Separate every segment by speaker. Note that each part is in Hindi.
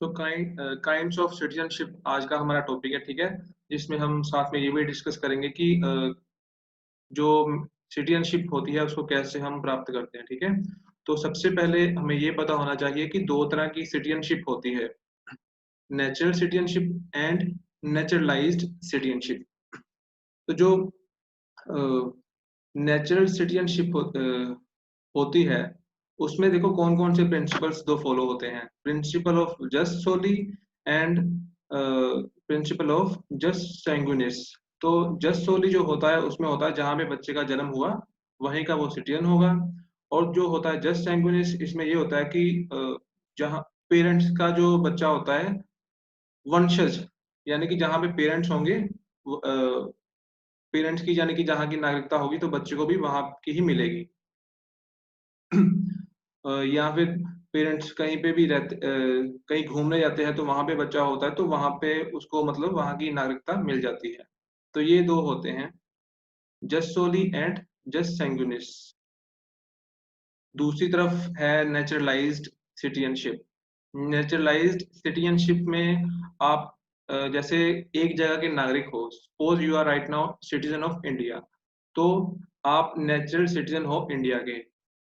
Speaker 1: सो काइंड्स ऑफ सिटीजनशिप आज का हमारा टॉपिक है, ठीक है? जिसमें हम साथ में ये भी डिस्कस करेंगे कि जो सिटीजनशिप होती है उसको कैसे हम प्राप्त करते हैं, ठीक है? तो सबसे पहले हमें ये पता होना चाहिए कि 2 तरह की सिटीजनशिप होती है, natural citizenship and naturalised citizenship. तो जो नेचुरल सिटीजनशिप होती है, उसमें देखो कौन-कौन से प्रिंसिपल्स 2 फॉलो होते हैं। Principle of jus soli and principle of jus sanguinis. तो जस्ट सोली जो होता है उसमें होता है जहाँ पे बच्चे का जन्म हुआ, वहीं का वो सिटीजन होगा। और जो होता है जस्ट सैंग्विनिस, इसमें ये होता है कि जहाँ पेरेंट्स का जो बच्चा होता है, वंशज, यानी कि जहाँ पे पेरेंट्स होंगे, पेरेंट्स की यानी कि जहाँ की नागरिकता होगी तो बच्चे को भी वहाँ की ही मिलेगी। या फिर पेरेंट्स कहीं पे भी कहीं घूमने जाते हैं तो वहाँ पे बच्चा होता है तो वहाँ पे उसको मतलब वहाँ की नागरिकता मिल जाती है। तो ये 2 होते हैं, जस्ट सोली एंड जस्ट सैंग्विनिस। दूसरी तरफ है नेचुरलाइज्ड सिटीजनशिप। नेचुरलाइज्ड सिटीजनशिप में आप जैसे एक जगह के नागरिक हो, suppose you are right now citizen of India, तो आप नेचुरल सिटीजन हो इंडिया के।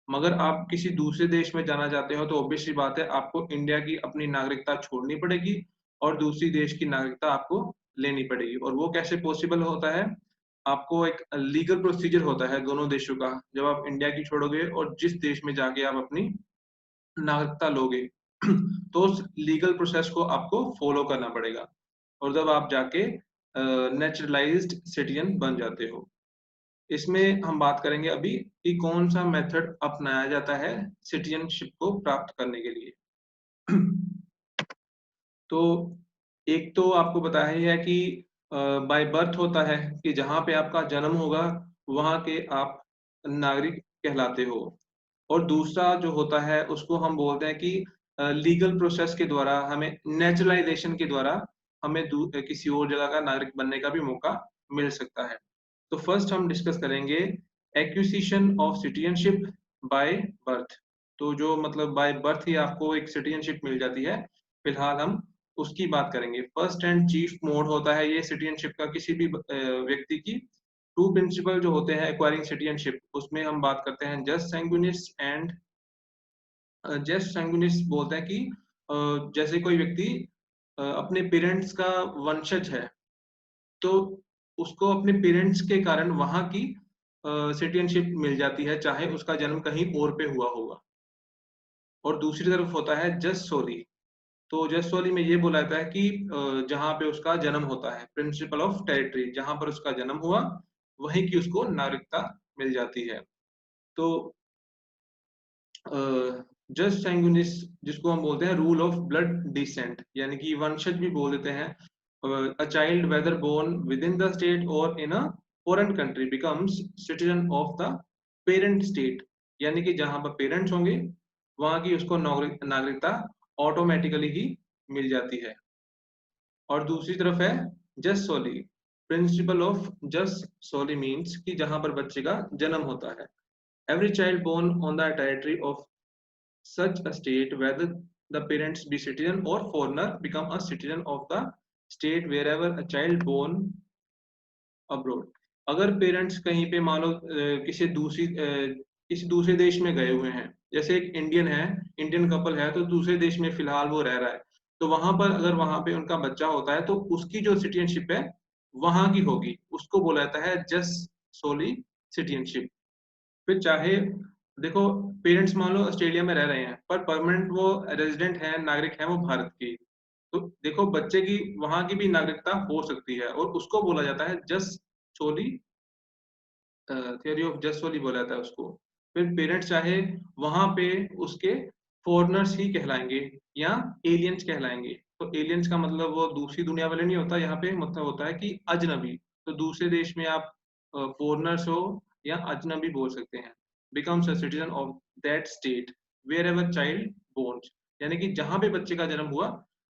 Speaker 1: मगर आप किसी दूसरे देश में जाना चाहते हो तो ऑब्वियस सी बात है, आपको इंडिया की अपनी नागरिकता छोड़नी पड़ेगी और दूसरी देश की नागरिकता आपको लेनी पड़ेगी। और वो कैसे पॉसिबल होता है? आपको एक लीगल प्रोसीजर होता है दोनों देशों का, जब आप इंडिया की छोड़ोगे और जिस देश में जाके आप अपनी नागरिकता लोगे, तो उस लीगल प्रोसेस को आपको फॉलो करना पड़ेगा और तब आप जाके नेचुरलाइज्ड सिटीजन बन जाते हो। इसमें हम बात करेंगे अभी कि कौन सा मेथड अपनाया जाता है सिटीजनशिप को प्राप्त करने के लिए। तो एक तो आपको बताया ही है कि बाय बर्थ होता है कि जहाँ पे आपका जन्म होगा, वहाँ के आप नागरिक कहलाते हो। और दूसरा जो होता है उसको हम बोलते हैं कि लीगल प्रोसेस के द्वारा हमें नेचुरलाइज़ेशन के द्वारा हमें किसी और जगह का नागरिक बनने का भी मौका मिल सकता है। तो फर्स्ट हम डिस्कस करेंगे acquisition of citizenship by birth. तो जो मतलब बाय बर्थ ही आपको एक सिटीजनशिप मिल जाती है, फिलहाल हम उसकी बात करेंगे। फर्स्ट एंड चीफ मोड होता है ये सिटीजनशिप का किसी भी व्यक्ति की। टू प्रिंसिपल जो होते हैं एक्वायरिंग सिटीजनशिप, उसमें हम बात करते हैं जस्ट सैंग्विनिस एंड जस्ट सैंग्विनिस। बोलते हैं कि जैसे कोई व्यक्ति अपने पेरेंट्स का वंशज है, तो उसको अपने पेरेंट्स के कारण वहाँ की सिटीजनशिप मिल जाती है, चाहे उसका जन्म कहीं और पे हुआ होगा। और दूसरी तरफ होता है जस्ट सोली। तो जस्ट सोली में ये बोला जाता है कि जहाँ पे उसका जन्म होता है, प्रिंसिपल ऑफ टेरिटरी, जहाँ पर उसका जन्म हुआ, वहीं की उसको नागरिकता मिल जाती है। तो जस्ट सैंग्विनिस जिसको हम बोलते हैं रूल ऑफ ब्लड डिसेंट, यानी कि वंशज भी बोल देते हैं। A child whether born within the state or in a foreign country becomes citizen of the parent state, यानी कि जहाँ पर पेरेंट्स होंगे वहाँ की उसको नागरिकता ऑटोमेटिकली ही मिल जाती है। और दूसरी तरफ है jus soli. Principle of jus soli means कि जहाँ पर बच्चे का जन्म होता है। Every child born on the territory of such a state, whether the parents be citizen or foreigner, become a citizen of the state wherever a child born abroad। अगर पेरेंट्स कहीं पे मान लो किसी दूसरे देश में गए हुए हैं, जैसे एक इंडियन है, इंडियन कपल है तो दूसरे देश में फिलहाल वो रह रहा है, तो वहां पर अगर वहां पे उनका बच्चा होता है तो उसकी जो सिटीजनशिप है वहां की होगी, उसको बोला जाता है जस्ट सोली सिटीजनशिप। फिर चाहे देखो, पेरेंट्स मान लो ऑस्ट्रेलिया में रह रहे हैं पर परमानेंट वो रेजिडेंट है, नागरिक है वो भारत की, तो देखो बच्चे की वहां की भी नागरिकता हो सकती है और उसको बोला जाता है jus soli, theory of jus soli बोला जाता है उसको। फिर पेरेंट्स चाहे वहां पे उसके फॉरेनर्स ही कहलाएंगे या एलियंस कहलाएंगे। तो एलियंस का मतलब वो दूसरी दुनिया वाले नहीं होता, यहाँ पे मतलब होता है कि अजनबी। तो दूसरे देश में आप फॉरेनर्स हो या अजनबी बोल सकते हैं। Becomes a citizen of that state wherever child born, यानी कि जहां पे बच्चे का जन्म हुआ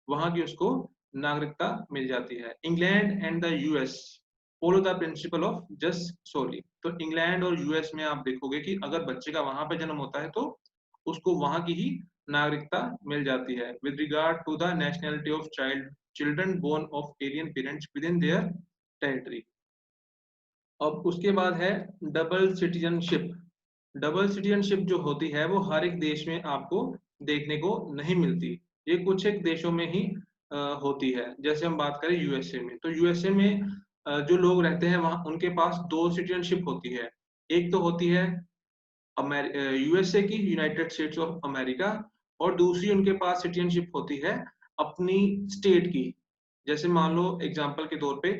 Speaker 1: वहां की उसको नागरिकता मिल जाती है। England and the US follow the principle of jus soli. तो इंग्लैंड और यूएस में आप देखोगे कि अगर बच्चे का वहां पे जन्म होता है तो उसको वहां की ही नागरिकता मिल जाती है with regard to the nationality of children born of alien parents within their territory. अब उसके बाद है डबल सिटीजनशिप। डबल सिटीजनशिप जो होती है वो हर एक देश में आपको देखने को नहीं मिलती। ये कुछ एक देशों में ही होती है। जैसे हम बात करें यूएसए में, तो यूएसए में जो लोग रहते हैं वहाँ उनके पास दो सिटीजनशिप होती है। एक तो होती है यूएसए की, यूनाइटेड स्टेट्स ऑफ अमेरिका, और दूसरी उनके पास सिटीजनशिप होती है अपनी स्टेट की। जैसे मान लो एग्जांपल के तौर पे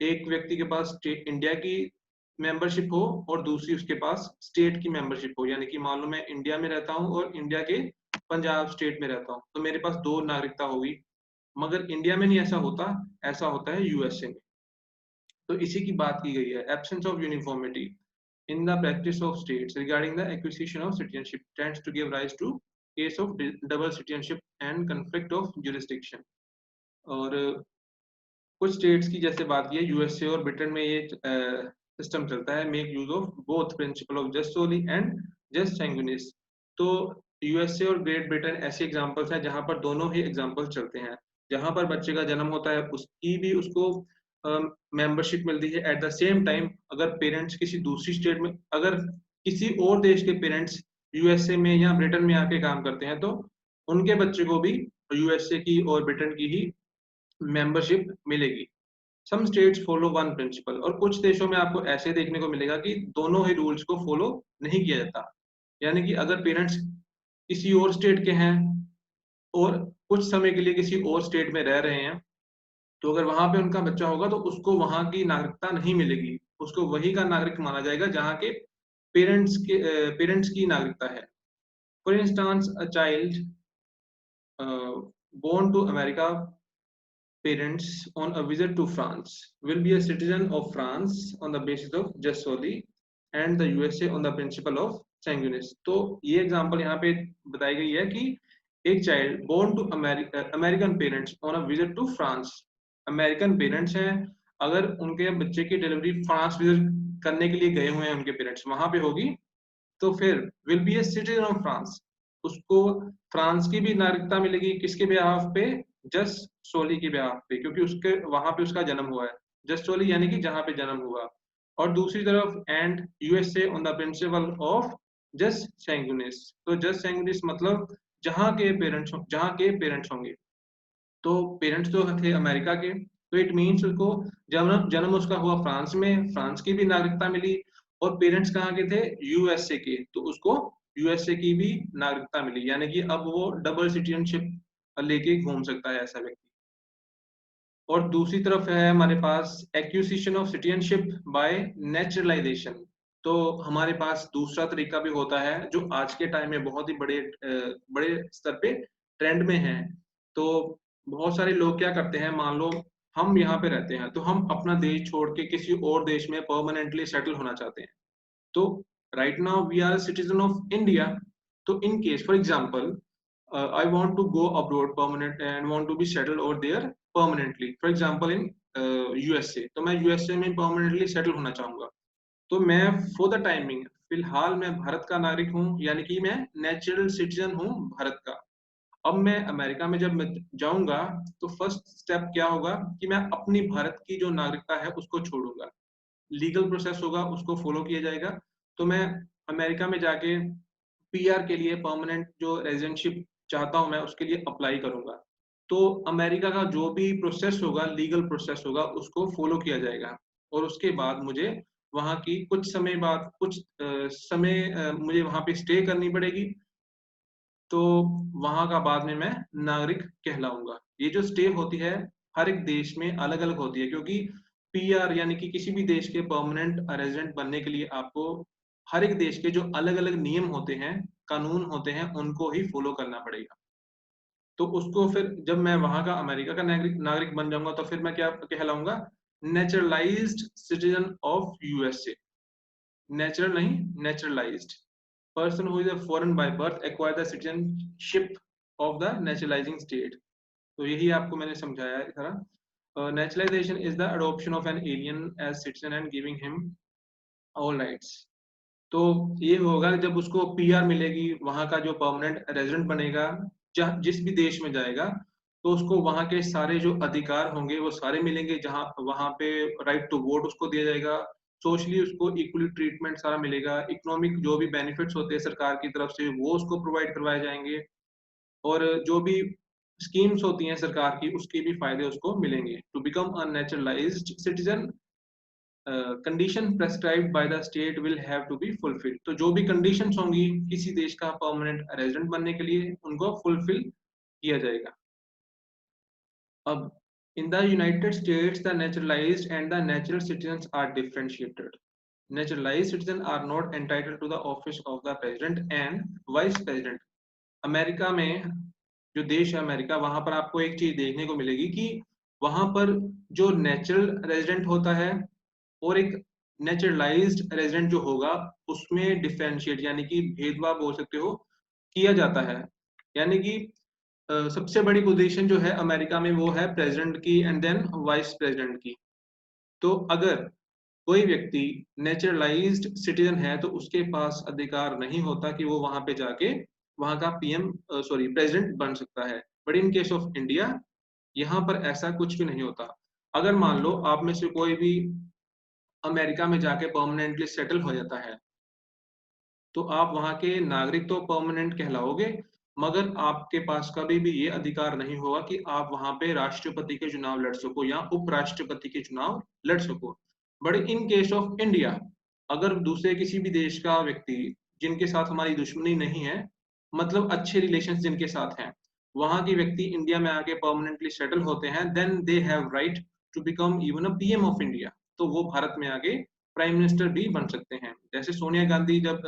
Speaker 1: एक व्यक्ति के पास इंडिया की मेंबरशिप हो और दूसरी उसके पास स्टेट की मेंबरशिप हो, यानी कि मान लो मैं इंडिया में रहता हूँ और इंडिया के पंजाब स्टेट में रहता हूँ, तो मेरे पास दो नागरिकता होगी। मगर इंडिया में नहीं ऐसा होता, ऐसा होता है यूएसए में। तो इसी की बात की गई है, absence of uniformity in the practice of states regarding the acquisition of citizenship tends to give rise to case of double citizenship and conflict of jurisdiction। और कुछ स्टेट्स की जैसे बात की है, यूएसए और ब्रिटेन में ये सिस्टम चलता है, make use of both principle of jus soli and jus sanguinis. तो यूएसए और ग्रेट ब्रिटेन ऐसे एग्जांपल्स हैं जहां पर दोनों ही एग्जांपल्स चलते हैं। जहां पर बच्चे का जन्म होता है उसकी भी उसको मेंबरशिप मिलती है। एट द सेम टाइम अगर पेरेंट्स किसी दूसरी स्टेट में, अगर किसी और देश के पेरेंट्स यूएसए में या ब्रिटेन में आके काम करते हैं, तो उनके बच्चे को भी यूएसए की और ब्रिटेन की ही मेंबरशिप मिलेगी। Some states follow one principle, और कुछ देशों में आपको ऐसे देखने को मिलेगा कि दोनों ही रूल्स को फॉलो नहीं किया जाता। यानी कि अगर पेरेंट्स किसी और स्टेट के हैं और कुछ समय के लिए किसी और स्टेट में रह रहे हैं, तो अगर वहां पे उनका बच्चा होगा तो उसको वहां की नागरिकता नहीं मिलेगी, उसको वही का नागरिक माना जाएगा जहाँ के पेरेंट्स की नागरिकता है। For instance a child born to America parents on a visit to France will be a citizen of France on the basis of jus soli and the USA on the principle of sanguinis। तो ये एग्जांपल यहाँ पे बताई गई है कि एक child born to American parents on a visit to France, American parents हैं, अगर उनके बच्चे की डिलीवरी फ्रांस विजिट करने के लिए गए हुए हैं उनके पेरेंट्स वहां पे होगी, तो फिर will be a citizen of France, उसको फ्रांस की भी नागरिकता मिलेगी। किसके बिहाफ पे? जस्ट सोली के बिहाफ पे, क्योंकि उसके वहां पे उसका जन्म हुआ है। जस्ट सोली यानी कि जहां पे जन्म हुआ। और दूसरी तरफ and USA on the principle of jus sanguinis. तो जस्ट सैंगुइनिस मतलब जहां के पेरेंट्स होंगे। तो पेरेंट्स तो थे अमेरिका के, तो इट मीन्स उसको जन्म जन्म उसका हुआ फ्रांस में, फ्रांस की भी नागरिकता मिली। और पेरेंट्स कहाँ के थे? यूएसए के, तो उसको यूएसए की भी नागरिकता मिली। यानी कि अब वो डबल सिटीजनशिप लेके घूम सकता है ऐसा व्यक्ति। और दूसरी तरफ है हमारे पास acquisition of citizenship by naturalization. तो हमारे पास दूसरा तरीका भी होता है जो आज के टाइम में बहुत ही बड़े स्तर पे ट्रेंड में है। तो बहुत सारे लोग क्या करते हैं, मान लो हम यहाँ पे रहते हैं तो हम अपना देश छोड़ के किसी और देश में परमानेंटली सेटल होना चाहते हैं। तो right now we are citizen of India. तो in case for example I want to go abroad permanent and want to be settled over there permanently. For example in USA, तो मैं USA में permanently settle होना चाहूंगा। तो मैं फॉर द टाइमिंग फिलहाल मैं भारत का नागरिक हूँ, यानी कि मैं नेचुरल सिटीजन हूँ भारत का। अब मैं अमेरिका में जब मैं जाऊंगा तो फर्स्ट स्टेप क्या होगा कि मैं अपनी भारत की जो नागरिकता है उसको छोड़ूंगा। लीगल प्रोसेस होगा, उसको फॉलो किया जाएगा। तो मैं अमेरिका में जाके पीआर के लिए, परमानेंट जो रेजिडेंटशिप चाहता हूं मैं, उसके लिए अप्लाई करूंगा। तो अमेरिका का जो भी प्रोसेस होगा, लीगल प्रोसेस होगा, उसको फॉलो किया जाएगा। और उसके बाद मुझे वहां की कुछ समय बाद मुझे वहां पे स्टे करनी पड़ेगी। तो वहां का बाद में मैं नागरिक कहलाऊंगा। ये जो स्टे होती है हर एक देश में अलग अलग होती है, क्योंकि पीआर यानी कि किसी भी देश के परमानेंट रेजिडेंट बनने के लिए आपको हर एक देश के जो अलग अलग नियम होते हैं, कानून होते हैं, उनको ही फॉलो करना पड़ेगा। तो उसको फिर जब मैं वहां का अमेरिका का नागरिक नागरिक बन जाऊंगा तो फिर मैं क्या कहलाऊंगा? Naturalized citizen of USA. Natural नहीं, naturalized person who is a foreign by birth acquire the citizenship of the naturalizing state। तो यही आपको मैंने समझाया है सारा। Naturalization is the adoption of an alien as citizen and giving him all rights। तो ये होगा जब उसको पीआर मिलेगी, वहाँ का जो परमानेंट रेज़िडेंट बनेगा, जिस भी देश में जाएगा, तो उसको वहाँ के सारे जो अधिकार होंगे वो सारे मिलेंगे, जहाँ वहाँ पे राइट टू वोट उसको दिया जाएगा, सोशली उसको इक्वली ट्रीटमेंट सारा मिलेगा, इकोनॉमिक जो भी बेनिफिट्स होते हैं सरकार की तरफ से वो उसको प्रोवाइड करवाए जाएँगे और जो भी स्कीम्स होती हैं सरकार की उसके भी फ़ायदे उसको मिलेंगे। To become a naturalised citizen condition prescribed by the state will have to be fulfilled. तो जो भी कंडीशंस होंगी किसी देश का परमानेंट रेजिडेंट बनने के लिए उनको फुलफिल किया जाएगा। अब in the United States the naturalised and the natural citizens are differentiated. Naturalised citizen are not entitled to the office of the president and vice president. America में जो देश है अमेरिका, वहां पर आपको एक चीज देखने को मिलेगी कि वहां पर जो नेचुरल रेजिडेंट होता है और एक नेचुरलाइज्ड रेजिडेंट जो होगा उसमें डिफरेंशिएट यानी कि भेदभाव बोल सकते हो किया जाता है। यानी कि सबसे बड़ी पोजीशन जो है अमेरिका में वो है प्रेसिडेंट की एंड देन वाइस प्रेसिडेंट की। तो अगर कोई व्यक्ति नेचुरलाइज्ड सिटीजन है तो उसके पास अधिकार नहीं होता कि वो वहां पे जाके वहां का पीएम सॉरी प्रेसिडेंट बन सकता है। But in case of India यहाँ पर ऐसा कुछ भी नहीं होता। अगर मान लो आप में से कोई भी अमेरिका में जाके परमानेंटली सेटल हो जाता है तो आप वहाँ के नागरिक तो परमानेंट कहलाओगे, मगर आपके पास कभी भी ये अधिकार नहीं होगा कि आप वहाँ पे राष्ट्रपति के चुनाव लड़ सको या उपराष्ट्रपति के चुनाव लड़ सको। But in case of India, अगर दूसरे किसी भी देश का व्यक्ति जिनके साथ हमारी दुश्मनी नहीं है, मतलब अच्छे रिलेशन जिनके साथ हैं, वहाँ के व्यक्ति इंडिया में आके परमानेंटली सेटल होते हैं, then they have right to become even a PM of India. तो वो भारत में आके प्राइम मिनिस्टर भी बन सकते हैं। जैसे सोनिया गांधी जब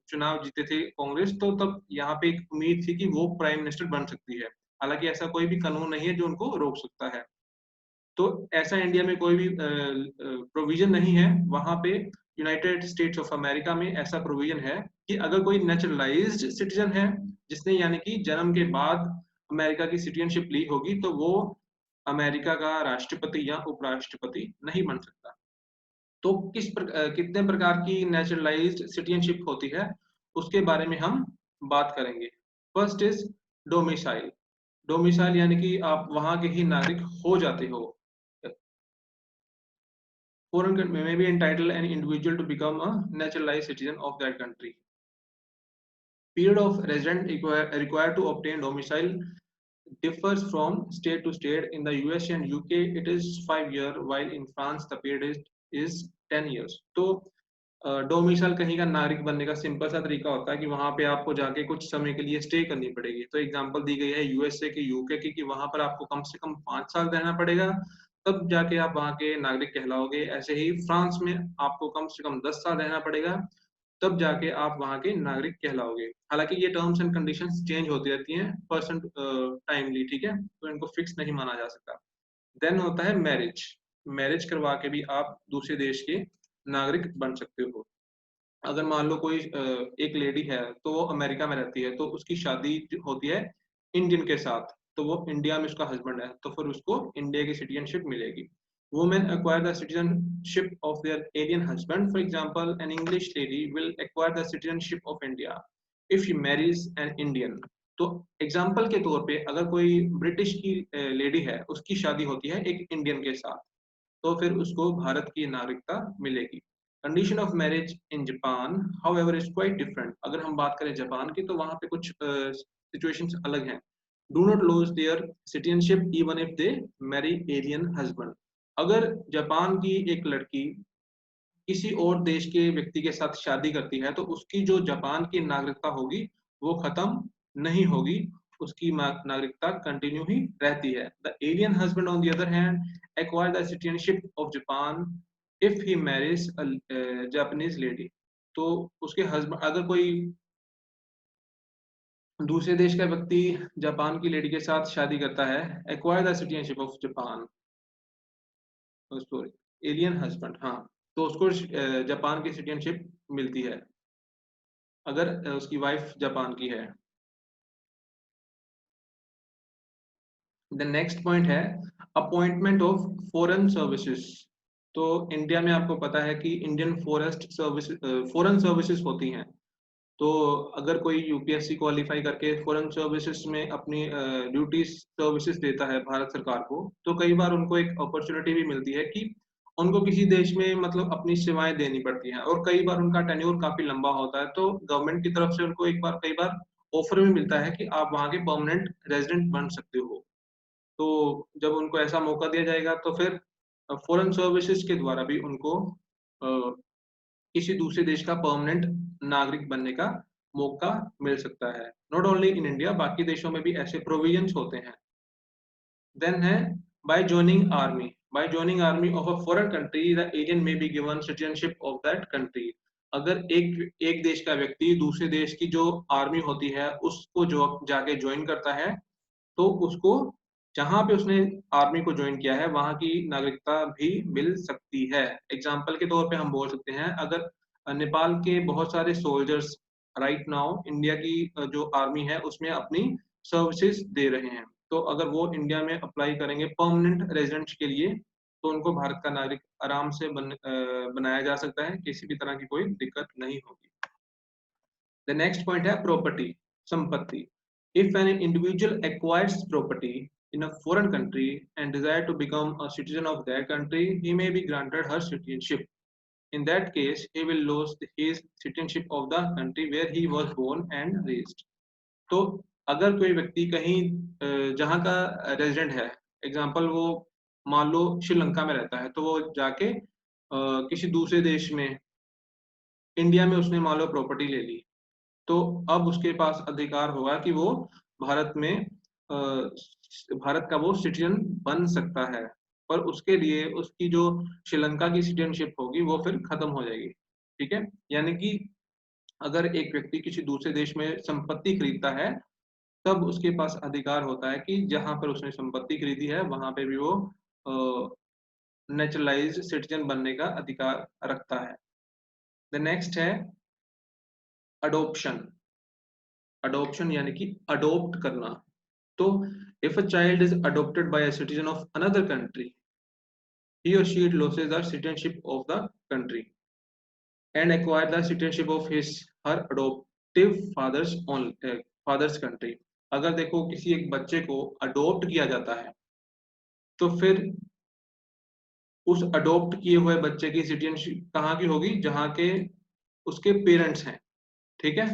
Speaker 1: चुनाव जीते थे कांग्रेस, तो तब यहाँ पे एक उम्मीद थी कि वो प्राइम मिनिस्टर बन सकती है। हालाँकि ऐसा कोई भी कानून नहीं है जो उनको रोक सकता है। तो ऐसा इंडिया में कोई भी प्रोविज़न नहीं है। वहाँ पे यूनाइटेड स्टेट्स ऑफ अमेरिका में ऐसा प्रोविज़न है कि अगर कोई नेचुरलाइज़्ड सिटीज़न है, जिसने यानी कि जन्म के बाद अमेरिका की सिटीज़नशिप ली होगी, तो वो अमेरिका का राष्ट्रपति या उपराष्ट्रपति नहीं बन सकता। तो कितने प्रकार की नेचुरलाइज्ड सिटीजनशिप होती है उसके बारे में हम बात करेंगे। First is domicile. डोमिसाइल यानी कि आप वहां के ही नागरिक हो जाते हो। फॉरेन कंट्री में be entitle an individual to become a naturalised citizen of that country. Period of resident required to obtain domicile differs from state to state. In the US and UK, it is 5 years, while in France the period is 10 years. तो डोमिसाइल कहीं का नागरिक बनने का सिंपल सा तरीका होता है कि वहां पे आपको जाके कुछ समय के लिए स्टे करनी पड़ेगी। तो एग्जांपल दी गई है यूएसए की, यूके की, कि वहां पर आपको कम से कम 5 साल रहना पड़ेगा, तब जाके आप वहां के नागरिक कहलाओगे। ऐसे ही फ्रांस में आपको कम से कम 10 साल रहना पड़ेगा, तब जाके आप वहाँ के नागरिक कहलाओगे। हालांकि ये टर्म्स एंड कंडीशंस चेंज होती रहती हैं पर्सन टाइमली, ठीक है, तो इनको फिक्स नहीं माना जा सकता। देन होता है मैरिज। मैरिज करवा के भी आप दूसरे देश के नागरिक बन सकते हो। अगर मान लो कोई एक लेडी है तो वो अमेरिका में रहती है, तो उसकी शादी होती है इंडियन के साथ, तो वो इंडिया में उसका हस्बैंड है, तो फिर उसको इंडिया की सिटीजनशिप मिलेगी। Women acquire the citizenship of their alien husband. For example, an English lady will acquire the citizenship of India if she marries an Indian. तो एग्जाम्पल के तौर पे अगर कोई ब्रिटिश की लेडी है, उसकी शादी होती है एक इंडियन के साथ, तो फिर उसको भारत की नागरिकता मिलेगी। Condition of marriage in Japan however is quite different. अगर हम बात करें जापान की, तो वहाँ पे कुछ सिचुएशंस अलग हैं। Do not lose their citizenship even if they marry alien husband. अगर जापान की एक लड़की किसी और देश के व्यक्ति के साथ शादी करती है, तो उसकी जो जापान की नागरिकता होगी वो खत्म नहीं होगी, उसकी नागरिकता कंटिन्यू ही रहती है। The alien husband on the other hand acquire the citizenship of Japan if he marriage Japanese lady. तो उसके हस्बैंड, अगर कोई दूसरे देश का व्यक्ति जापान की लेडी के साथ शादी करता है, acquire the citizenship of Japan, sorry alien husband, हाँ, तो उसको जापान की सिटीजनशिप मिलती है अगर उसकी वाइफ जापान की है। द नेक्स्ट पॉइंट है अपॉइंटमेंट ऑफ फॉरेन सर्विसेज। तो इंडिया में आपको पता है कि इंडियन फॉरेन सर्विसेज होती हैं। तो अगर कोई यूपीएससी क्वालिफाई करके फॉरेन सर्विसेज में अपनी ड्यूटीज सर्विसेज देता है भारत सरकार को, तो कई बार उनको एक अपॉर्चुनिटी भी मिलती है कि उनको किसी देश में मतलब अपनी सेवाएं देनी पड़ती हैं, और कई बार उनका टेन्योर काफी लंबा होता है, तो गवर्नमेंट की तरफ से उनको कई बार ऑफर भी मिलता है कि आप वहाँ के परमानेंट रेजिडेंट बन सकते हो। तो जब उनको ऐसा मौका दिया जाएगा तो फिर फॉरेन सर्विसेज के द्वारा भी उनको किसी दूसरे देश का परमानेंट नागरिक बनने का मौका मिल सकता है। नॉट ओनली इन इंडिया, बाकी देशों में भी ऐसे प्रोविजंस होते हैं। देन है by joining army. By joining army of a foreign country the alien may be given citizenship of that country. अगर एक देश का व्यक्ति दूसरे देश की जो आर्मी होती है उसको जो जाके ज्वाइन करता है, तो उसको जहाँ पे उसने आर्मी को ज्वाइन किया है वहाँ की नागरिकता भी मिल सकती है। एग्जाम्पल के तौर पे हम बोल सकते हैं, अगर नेपाल के बहुत सारे सोल्जर्स राइट नाउ इंडिया की जो आर्मी है उसमें अपनी सर्विसेज दे रहे हैं, तो अगर वो इंडिया में अप्लाई करेंगे परमानेंट रेजिडेंट्स के लिए, तो उनको भारत का नागरिक आराम से बनाया जा सकता है, किसी भी तरह की कोई दिक्कत नहीं होगी। द नेक्स्ट पॉइंट है प्रॉपर्टी, संपत्ति। If an individual acquires property in a foreign country and desire to become a citizen of that country, he may be granted her citizenship. In that case, he will lose his citizenship of the country where he was born and raised. तो अगर कोई व्यक्ति कहीं जहाँ का रेजिडेंट है, एग्जाम्पल वो मान लो श्रीलंका में रहता है, तो वो जाके किसी दूसरे देश में, इंडिया में उसने मान लो प्रॉपर्टी ले ली, तो अब उसके पास अधिकार होगा कि वो भारत में भारत का वो सिटीजन बन सकता है, पर उसके लिए उसकी जो श्रीलंका की सिटीजनशिप होगी वो फिर खत्म हो जाएगी। ठीक है, यानी कि अगर एक व्यक्ति किसी दूसरे देश में संपत्ति खरीदता है, तब उसके पास अधिकार होता है कि जहां पर उसने संपत्ति खरीदी है वहां पे भी वो नेचुरलाइज्ड सिटीजन बनने का अधिकार रखता है। द नेक्स्ट है अडोप्शन। अडोप्शन यानी कि अडोप्ट करना। तो if a child is adopted by a citizen of another country, he or she loses the citizenship of the country and acquire the citizenship of his her adoptive father's country. अगर देखो किसी एक बच्चे को अडोप्ट किया जाता है, तो फिर उस अडोप्ट किए हुए बच्चे की सिटीजनशिप कहाँ की होगी, जहाँ के उसके पेरेंट्स हैं। ठीक है,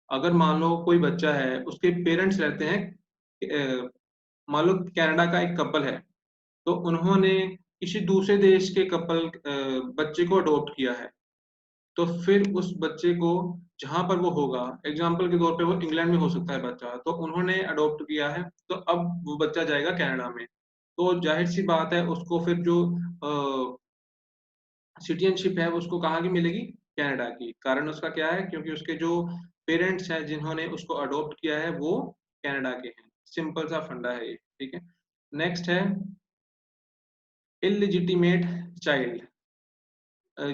Speaker 1: अगर मान लो कोई बच्चा है उसके पेरेंट्स रहते हैं, मान लो कनाडा का एक कपल है, तो उन्होंने किसी दूसरे देश के बच्चे को अडॉप्ट किया है, तो फिर उस बच्चे को जहां पर वो होगा, एग्जाम्पल के तौर पे वो इंग्लैंड में हो सकता है बच्चा, तो उन्होंने अडॉप्ट किया है, तो अब वो बच्चा जाएगा कनाडा में, तो जाहिर सी बात है उसको फिर जो सिटीजनशिप है उसको कहाँ की मिलेगी, कनाडा की। कारण उसका क्या है, क्योंकि उसके जो पेरेंट्स हैं जिन्होंने उसको अडॉप्ट किया है वो कनाडा के हैं। सिंपल सा फंडा है ये। ठीक है, नेक्स्ट है इलिजिटिमेट चाइल्ड,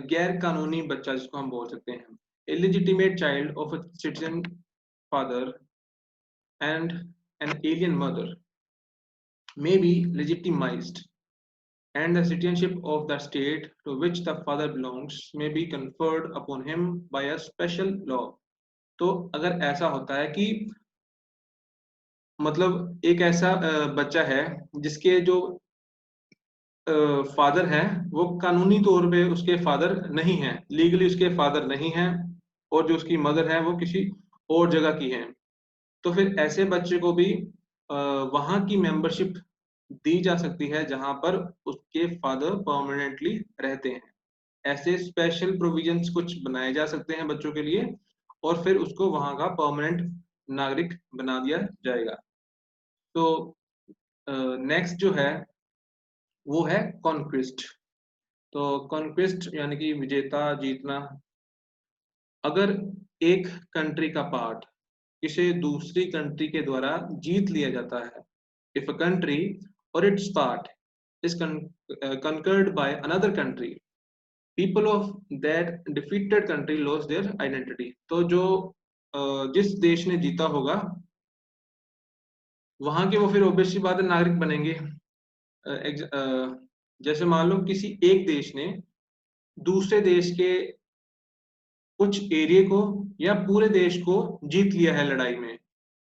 Speaker 1: गैर कानूनी बच्चा जिसको हम बोल सकते हैं। Illegitimate child of a citizen father and an alien mother may be legitimized, and the citizenship of the state to which the father belongs may be conferred upon him by a special law. तो अगर ऐसा होता है कि मतलब एक ऐसा बच्चा है जिसके जो फादर हैं वो कानूनी तौर पे उसके फादर नहीं हैं, लीगली उसके फादर नहीं हैं, और जो उसकी मदर है वो किसी और जगह की है, तो फिर ऐसे बच्चे को भी वहां की मेंबरशिप दी जा सकती है जहां पर उसके फादर परमानेंटली रहते हैं। ऐसे स्पेशल प्रोविजंस कुछ बनाए जा सकते हैं बच्चों के लिए, और फिर उसको वहां का परमानेंट नागरिक बना दिया जाएगा। तो नेक्स्ट जो है वो है कॉन्क्विस्ट। तो कॉन्क्विस्ट यानी कि विजेता, जीतना। अगर एक कंट्री का पार्ट किसी दूसरी कंट्री के द्वारा जीत लिया जाता है, इफ अ कंट्री और it's part is conquered by another country, people of that defeated country lose their identity. तो जो जिस देश ने जीता होगा वहां के वो फिर ऑब्वियसली बात है नागरिक बनेंगे। जैसे मान लो किसी एक देश ने दूसरे देश के कुछ एरिया को या पूरे देश को जीत लिया है लड़ाई में,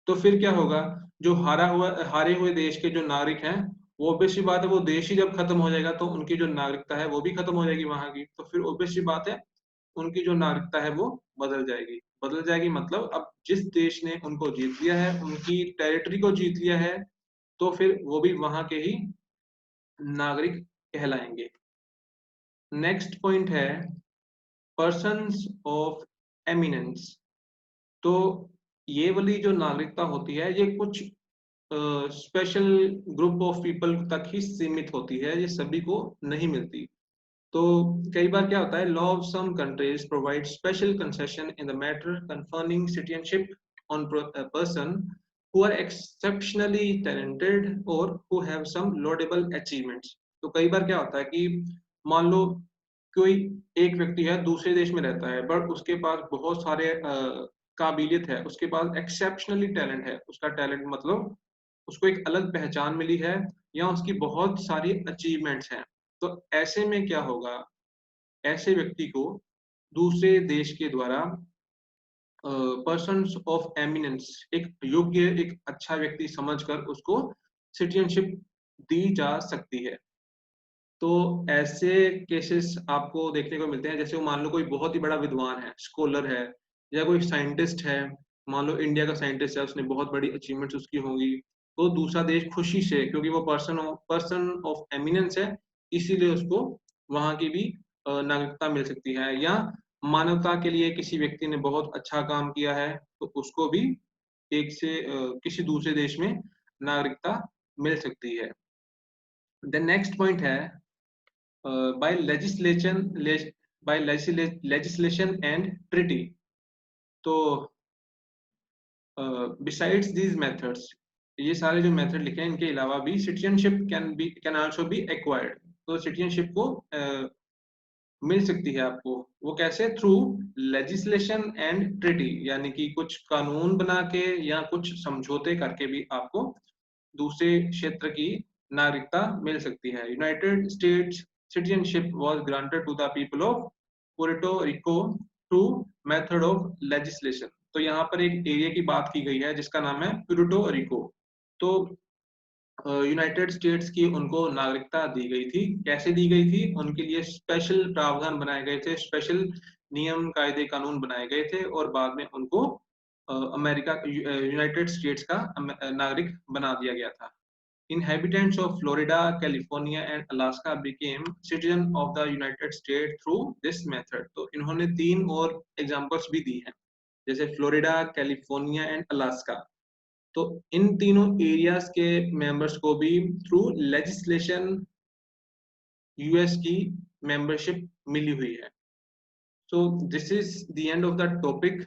Speaker 1: तो फिर क्या होगा? जो हारे हुए देश के जो नागरिक हैं, वो ऑब्वियस सी बात है, वो देश ही जब खत्म हो जाएगा तो उनकी जो नागरिकता है वो भी खत्म हो जाएगी वहां की। तो फिर ऑब्वियस सी बात है, उनकी जो नागरिकता है वो बदल जाएगी मतलब अब जिस देश ने उनको जीत लिया है, उनकी टेरिटरी को जीत लिया है, तो फिर वो भी वहां के ही नागरिक कहलाएंगे। नेक्स्ट पॉइंट है पर्सन्स ऑफ एमिनेंस। तो ये वाली जो नागरिकता होती है, ये कुछ स्पेशल ग्रुप ऑफ पीपल तक ही सीमित होती है, ये सभी को नहीं मिलती। तो कई बार क्या होता है, law of some countries provide special concession in the matter confirming citizenship on person who are exceptionally talented or who have some laudable achievements। तो कई बार क्या होता है कि मान लो कोई एक व्यक्ति है, दूसरे देश में रहता है, बट उसके पास बहुत सारे काबिलियत है, उसके पास एक्सेप्शनली टैलेंट है, उसका टैलेंट मतलब उसको एक अलग पहचान मिली है या उसकी बहुत सारी अचीवमेंट्स हैं। तो ऐसे में क्या होगा, ऐसे व्यक्ति को दूसरे देश के द्वारा पर्सन्स ऑफ एमिनेंस, एक योग्य, एक अच्छा व्यक्ति समझकर उसको सिटीजनशिप दी जा सकती है। तो ऐसे केसेस आपको देखने को मिलते हैं, जैसे वो मान लो कोई बहुत ही बड़ा विद्वान है, स्कॉलर है, या कोई साइंटिस्ट है, मान लो इंडिया का साइंटिस्ट है, उसने बहुत बड़ी अचीवमेंट्स उसकी होंगी, तो दूसरा देश खुशी से, क्योंकि वो पर्सन ऑफ एमिनेंस है, इसीलिए उसको वहां की भी नागरिकता मिल सकती है। या मानवता के लिए किसी व्यक्ति ने बहुत अच्छा काम किया है, तो उसको भी किसी दूसरे देश में नागरिकता मिल सकती है। द नेक्स्ट पॉइंट है by legislation and treaty। तो besides these methods, ये सारे जो मेथड लिखे हैं, इनके अलावा भी citizenship can also be acquired. तो सिटीजनशिप को मिल सकती है आपको। वो कैसे? थ्रू लेजिस्लेशन एंड ट्रीटी, यानी कि कुछ कानून बना के या कुछ समझौते करके भी आपको दूसरे क्षेत्र की नागरिकता मिल सकती है। United States citizenship was granted to the people of Puerto Rico through method of legislation. तो यहाँ पर एक एरिया की बात की गई है जिसका नाम है पुर्टो रिको। तो यूनाइटेड स्टेट्स की उनको नागरिकता दी गई थी। कैसे दी गई थी? उनके लिए स्पेशल प्रावधान बनाए गए थे, स्पेशल नियम कायदे कानून बनाए गए थे, और बाद में उनको अमेरिका यूनाइटेड स्टेट्स का नागरिक बना दिया गया था। Inhabitants of Florida, California and Alaska became citizen of the United States through this method। तो इन्होंने 3 और एग्जांपल्स भी दी हैं, जैसे फ्लोरिडा, कैलिफोर्निया एंड अलास्का। तो इन तीनों एरियाज के मेंबर्स को भी थ्रू लेजिस्लेशन यूएस की मेंबरशिप मिली हुई है। So this is the end of the topic